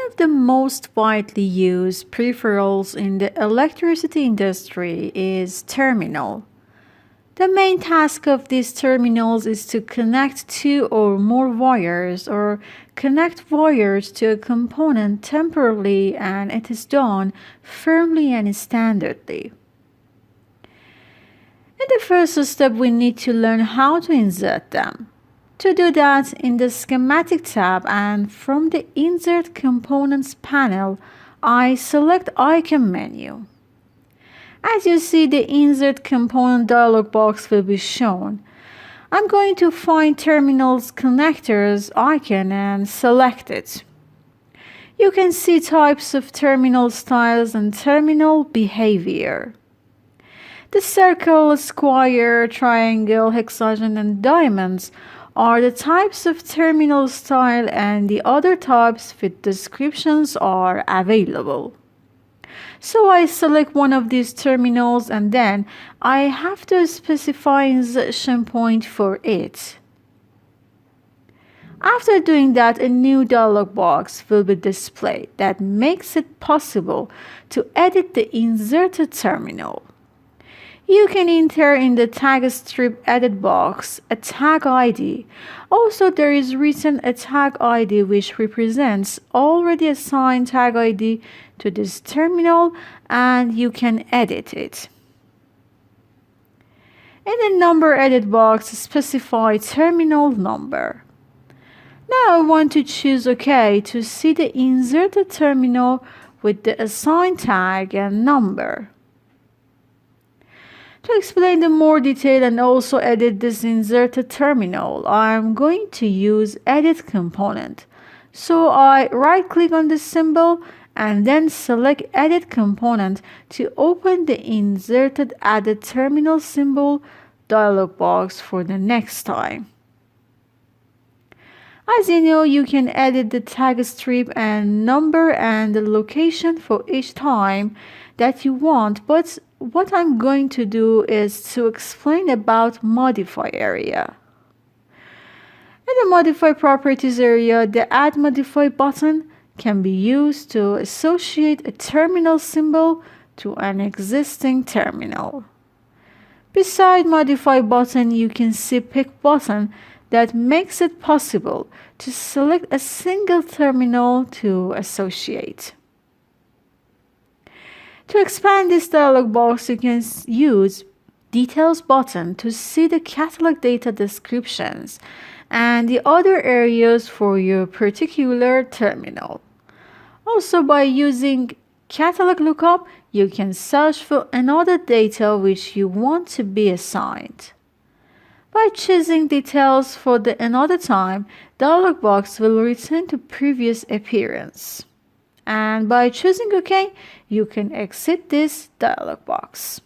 of the most widely used peripherals in the electricity industry is terminal. The main task of these terminals is to connect two or more wires or connect wires to a component temporarily, and it is done firmly and standardly. In the first step, we need to learn how to insert them. To do that, in the Schematic tab and from the Insert Components panel, I select Icon menu. As you see, the Insert Component dialog box will be shown. I'm going to find Terminals Connectors icon and select it. You can see types of terminal styles and terminal behavior. The circle, square, triangle, hexagon, and diamonds are the types of terminal style, and the other types with descriptions are available. So I select one of these terminals and then I have to specify insertion point for it. After doing that, a new dialog box will be displayed that makes it possible to edit the inserted terminal. You can enter in the tag strip edit box a tag ID. Also, there is written a tag ID which represents already assigned tag ID to this terminal, and you can edit it. In the number edit box, specify terminal number. Now I want to choose OK to see the inserted terminal with the assigned tag and number. To explain the more detail and also edit this inserted terminal, I'm going to use Edit Component. So I right-click on the symbol and then select Edit Component to open the Inserted Added Terminal symbol dialog box for the next time. As you know, you can edit the tag strip and number and the location for each time that you want, but what I'm going to do is to explain about Modify area. In the Modify Properties area, the Add Modify button can be used to associate a terminal symbol to an existing terminal. Beside Modify button, you can see Pick button that makes it possible to select a single terminal to associate. To expand this dialog box, you can use Details button to see the catalog data descriptions and the other areas for your particular terminal. Also, by using Catalog Lookup, you can search for another data which you want to be assigned. By choosing Details for the another time, dialog box will return to previous appearance. And by choosing OK, you can exit this dialog box.